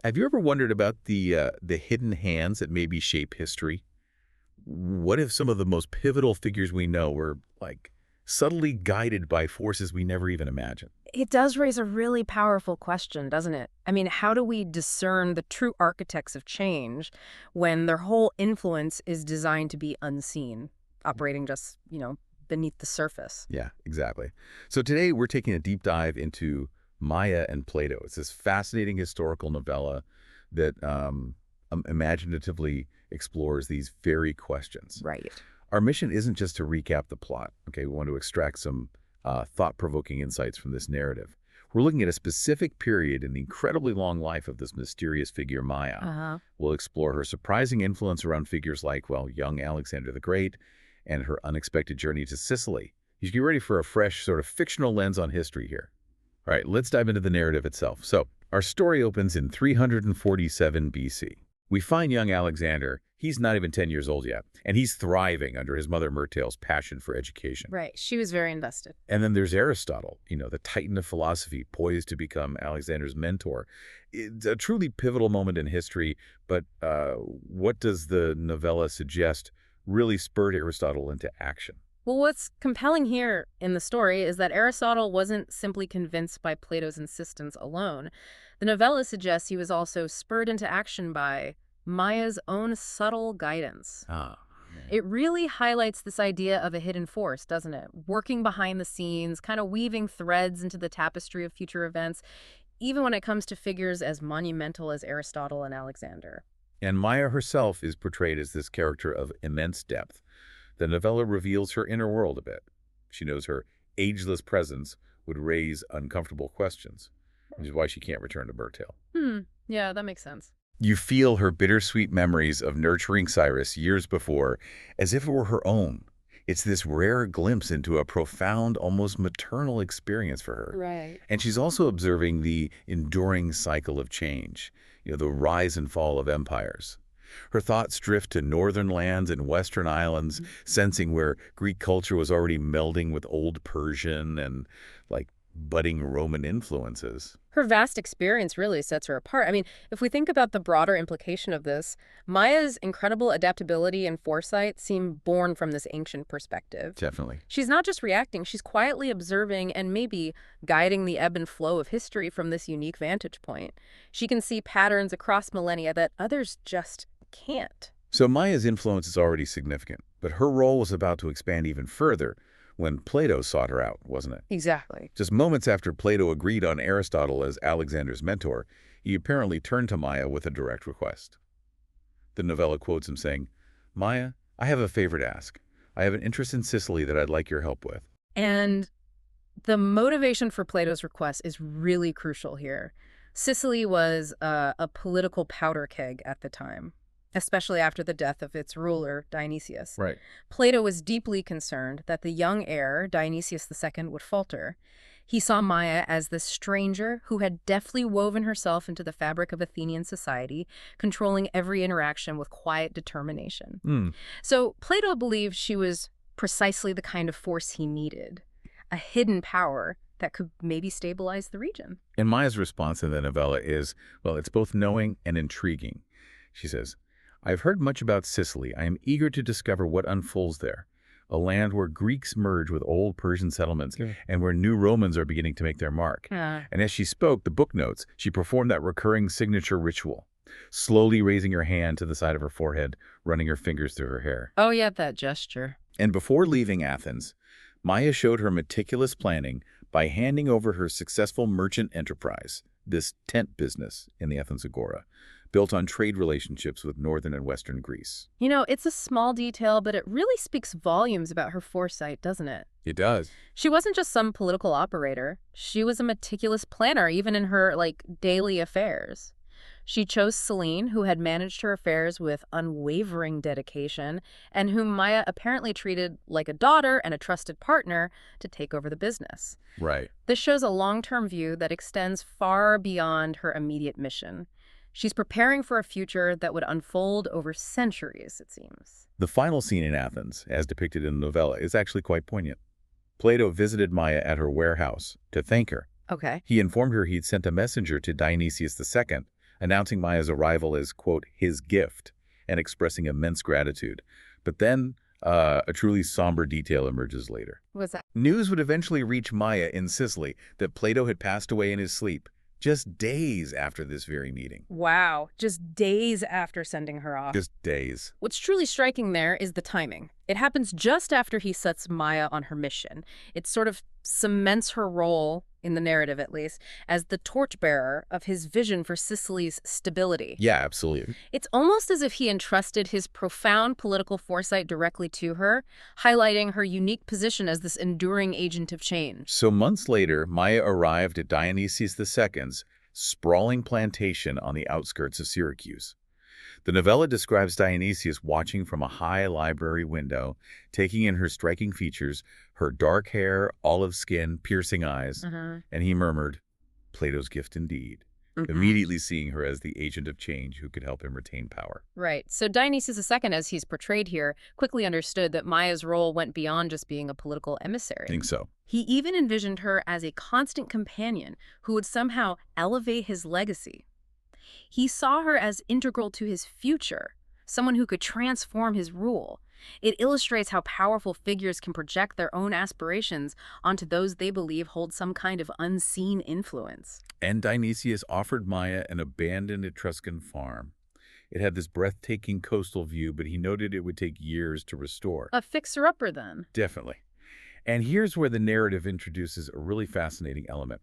Have you ever wondered about the hidden hands that maybe shape history? What if some of the most pivotal figures we know were, like, subtly guided by forces we never even imagined? It does raise a really powerful question, doesn't it? I mean, how do we discern the true architects of change when their whole influence is designed to be unseen, operating just, beneath the surface? Yeah, exactly. So today we're taking a deep dive into Maya and Plato. It's this fascinating historical novella that imaginatively explores these very questions. Right. Our mission isn't just to recap the plot, okay? We want to extract some thought-provoking insights from this narrative. We're looking at a specific period in the incredibly long life of this mysterious figure, Maya. Uh-huh. We'll explore her surprising influence around figures like, well, young Alexander the Great and her unexpected journey to Sicily. You should get ready for a fresh, sort of fictional lens on history here. All right, let's dive into the narrative itself. So, our story opens in 347 BC. We find young Alexander. He's not even 10 years old yet, and he's thriving under his mother Myrtale's passion for education. Right. She was very invested. And then there's Aristotle, the titan of philosophy, poised to become Alexander's mentor. It's a truly pivotal moment in history, but what does the novella suggest really spurred Aristotle into action? Well, what's compelling here in the story is that Aristotle wasn't simply convinced by Plato's insistence alone. The novella suggests he was also spurred into action by Maya's own subtle guidance. Ah, It really highlights this idea of a hidden force, doesn't it? Working behind the scenes, kind of weaving threads into the tapestry of future events, even when it comes to figures as monumental as Aristotle and Alexander. and Maya herself is portrayed as this character of immense depth. The novella reveals her inner world a bit. She knows her ageless presence would raise uncomfortable questions, which is why she can't return to Myrtale. Yeah, that makes sense. You feel her bittersweet memories of nurturing Cyrus years before as if it were her own. It's this rare glimpse into a profound, almost maternal experience for her. Right. And she's also observing the enduring cycle of change, the rise and fall of empires. Her thoughts drift to northern lands and western islands, sensing where Greek culture was already melding with old Persian and, like, budding Roman influences. Her vast experience really sets her apart. I mean, if we think about the broader implication of this, Maya's incredible adaptability and foresight seem born from this ancient perspective. Definitely. She's not just reacting, she's quietly observing and maybe guiding the ebb and flow of history from this unique vantage point. She can see patterns across millennia that others just can't. So Maya's influence is already significant, but her role was about to expand even further when Plato sought her out, wasn't it? Exactly. Just moments after Plato agreed on Aristotle as Alexander's mentor, he apparently turned to Maya with a direct request. The novella quotes him saying, "Maya, I have a favor to ask. I have an interest in Sicily that I'd like your help with." And the motivation for Plato's request is really crucial here. Sicily was a political powder keg at the time, especially after the death of its ruler, Dionysius. Right. Plato was deeply concerned that the young heir, Dionysius II, would falter. He saw Maya as this stranger who had deftly woven herself into the fabric of Athenian society, controlling every interaction with quiet determination. So Plato believed she was precisely the kind of force he needed, a hidden power that could maybe stabilize the region. And Maya's response in the novella is, well, it's both knowing and intriguing. She says, "I've heard much about Sicily. I am eager to discover what unfolds there. A land where Greeks merge with old Persian settlements and where new Romans are beginning to make their mark." And as she spoke, the book notes, she performed that recurring signature ritual, slowly raising her hand to the side of her forehead, running her fingers through her hair. Oh, yeah, that gesture. And before leaving Athens, Maya showed her meticulous planning by handing over her successful merchant enterprise, this tent business in the Athens Agora, built on trade relationships with northern and western Greece. It's a small detail, but it really speaks volumes about her foresight, doesn't it? It does. She wasn't just some political operator. She was a meticulous planner, even in her, daily affairs. She chose Selene, who had managed her affairs with unwavering dedication, and whom Maya apparently treated like a daughter and a trusted partner to take over the business. Right. This shows a long-term view that extends far beyond her immediate mission. She's preparing for a future that would unfold over centuries, it seems. The final scene in Athens, as depicted in the novella, is actually quite poignant. Plato visited Maya at her warehouse to thank her. Okay. He informed her he'd sent a messenger to Dionysius II announcing Maya's arrival as, quote, his gift, and expressing immense gratitude. But then a truly somber detail emerges later. What's that? News would eventually reach Maya in Sicily that Plato had passed away in his sleep, just days after this very meeting. Wow, just days after sending her off. Just days. What's truly striking there is the timing. It happens just after he sets Maya on her mission. It sort of cements her role, in the narrative at least, as the torchbearer of his vision for Sicily's stability. Yeah, absolutely. It's almost as if he entrusted his profound political foresight directly to her, highlighting her unique position as this enduring agent of change. So months later, Maya arrived at Dionysius II's sprawling plantation on the outskirts of Syracuse. The novella describes Dionysius watching from a high library window, taking in her striking features, her dark hair, olive skin, piercing eyes, and he murmured, Plato's gift indeed, immediately seeing her as the agent of change who could help him retain power. Right. So Dionysius II, as he's portrayed here, quickly understood that Maya's role went beyond just being a political emissary. I think so. He even envisioned her as a constant companion who would somehow elevate his legacy. He saw her as integral to his future, someone who could transform his rule. It illustrates how powerful figures can project their own aspirations onto those they believe hold some kind of unseen influence. And Dionysius offered Maya an abandoned Etruscan farm. It had this breathtaking coastal view, but he noted it would take years to restore. A fixer-upper, then. Definitely. And here's where the narrative introduces a really fascinating element.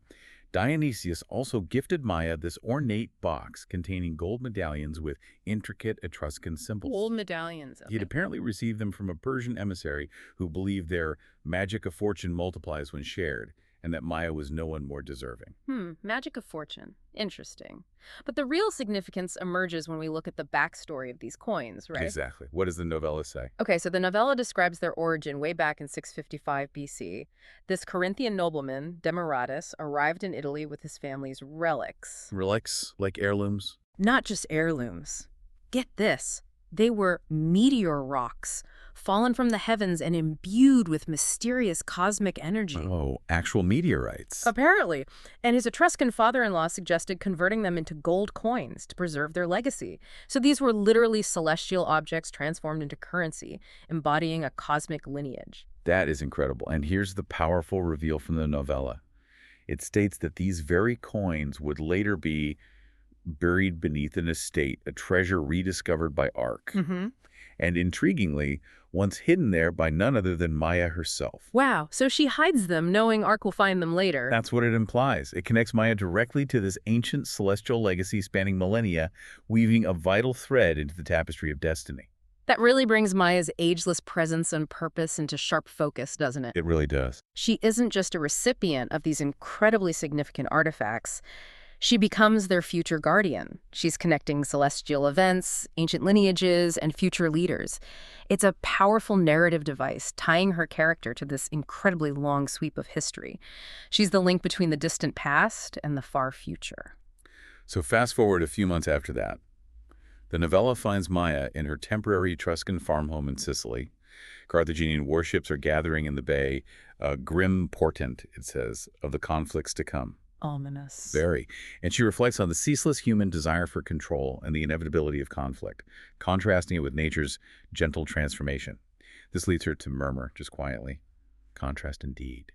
Dionysius also gifted Maya this ornate box containing gold medallions with intricate Etruscan symbols. Gold medallions. He had apparently received them from a Persian emissary who believed their magic of fortune multiplies when shared, and that Maya was no one more deserving. Magic of fortune. Interesting. But the real significance emerges when we look at the backstory of these coins, right? Exactly. What does the novella say? Okay, so the novella describes their origin way back in 655 BC. This Corinthian nobleman, Demaratus, arrived in Italy with his family's relics. Relics, like heirlooms? Not just heirlooms. Get this. They were meteor rocks, fallen from the heavens and imbued with mysterious cosmic energy. Oh, actual meteorites. Apparently. And his Etruscan father-in-law suggested converting them into gold coins to preserve their legacy. So these were literally celestial objects transformed into currency, embodying a cosmic lineage. That is incredible. And here's the powerful reveal from the novella. It states that these very coins would later be buried beneath an estate, a treasure rediscovered by Ark. And intriguingly, once hidden there by none other than Maya herself. Wow, so she hides them, knowing Ark will find them later. That's what it implies. It connects Maya directly to this ancient celestial legacy spanning millennia, weaving a vital thread into the tapestry of destiny. That really brings Maya's ageless presence and purpose into sharp focus, doesn't it? It really does. She isn't just a recipient of these incredibly significant artifacts. She becomes their future guardian. She's connecting celestial events, ancient lineages, and future leaders. It's a powerful narrative device, tying her character to this incredibly long sweep of history. She's the link between the distant past and the far future. So fast forward a few months after that. The novella finds Maya in her temporary Etruscan farm home in Sicily. Carthaginian warships are gathering in the bay, a grim portent, it says, of the conflicts to come. Ominous. Very. And she reflects on the ceaseless human desire for control and the inevitability of conflict, contrasting it with nature's gentle transformation. This leads her to murmur, just quietly, contrast indeed.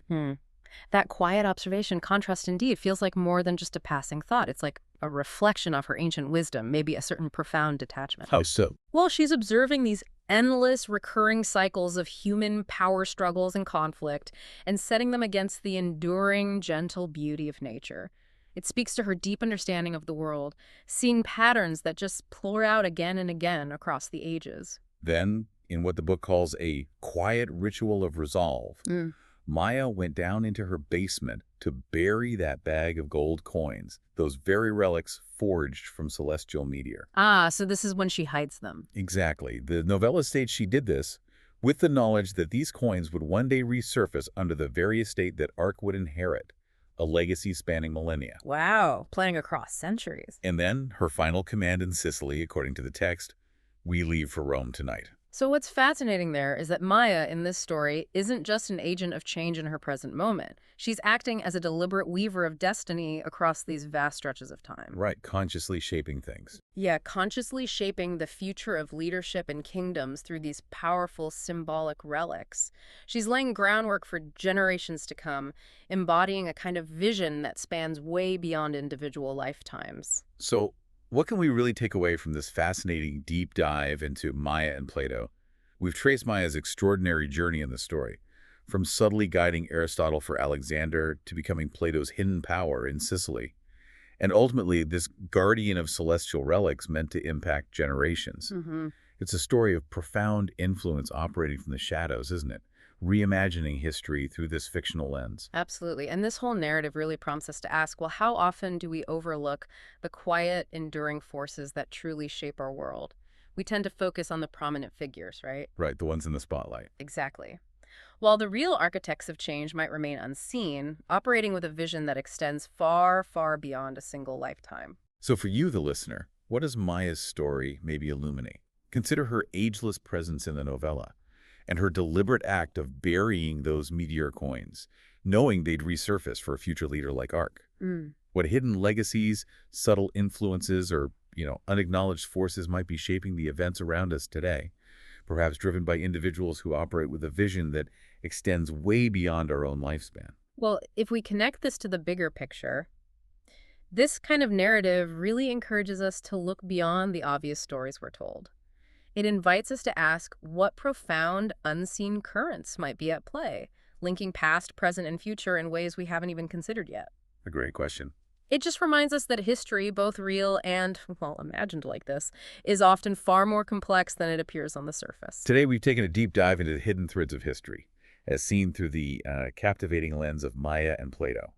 That quiet observation, contrast indeed, feels like more than just a passing thought. It's like a reflection of her ancient wisdom, maybe a certain profound detachment. How so? Well, she's observing these endless recurring cycles of human power struggles and conflict and setting them against the enduring, gentle beauty of nature. It speaks to her deep understanding of the world, seeing patterns that just pour out again and again across the ages. Then, in what the book calls a quiet ritual of resolve, Maya went down into her basement to bury that bag of gold coins, those very relics forged from celestial meteor. Ah, so this is when she hides them. Exactly. The novella states she did this with the knowledge that these coins would one day resurface under the very estate that Ark would inherit, a legacy spanning millennia. Wow, planning across centuries. And then her final command in Sicily, according to the text, we leave for Rome tonight. So what's fascinating there is that Maya in this story isn't just an agent of change in her present moment. She's acting as a deliberate weaver of destiny across these vast stretches of time. Right, consciously shaping things. Yeah, consciously shaping the future of leadership and kingdoms through these powerful symbolic relics. She's laying groundwork for generations to come, embodying a kind of vision that spans way beyond individual lifetimes. So, what can we really take away from this fascinating deep dive into Maya and Plato? We've traced Maya's extraordinary journey in the story, from subtly guiding Aristotle for Alexander to becoming Plato's hidden power in Sicily, and ultimately this guardian of celestial relics meant to impact generations. Hmm. It's a story of profound influence operating from the shadows, isn't it? Reimagining history through this fictional lens. Absolutely. And this whole narrative really prompts us to ask, well, how often do we overlook the quiet, enduring forces that truly shape our world? We tend to focus on the prominent figures, right? Right, the ones in the spotlight. Exactly. While the real architects of change might remain unseen, operating with a vision that extends far, far beyond a single lifetime. So for you, the listener, what does Maya's story maybe illuminate? Consider her ageless presence in the novella and her deliberate act of burying those meteor coins, knowing they'd resurface for a future leader like Ark. Mm. What hidden legacies, subtle influences, or, unacknowledged forces might be shaping the events around us today, perhaps driven by individuals who operate with a vision that extends way beyond our own lifespan. Well, if we connect this to the bigger picture, this kind of narrative really encourages us to look beyond the obvious stories we're told. It invites us to ask what profound, unseen currents might be at play, linking past, present, and future in ways we haven't even considered yet. A great question. It just reminds us that history, both real and, well, imagined like this, is often far more complex than it appears on the surface. Today, we've taken a deep dive into the hidden threads of history, as seen through the captivating lens of Maya and Plato.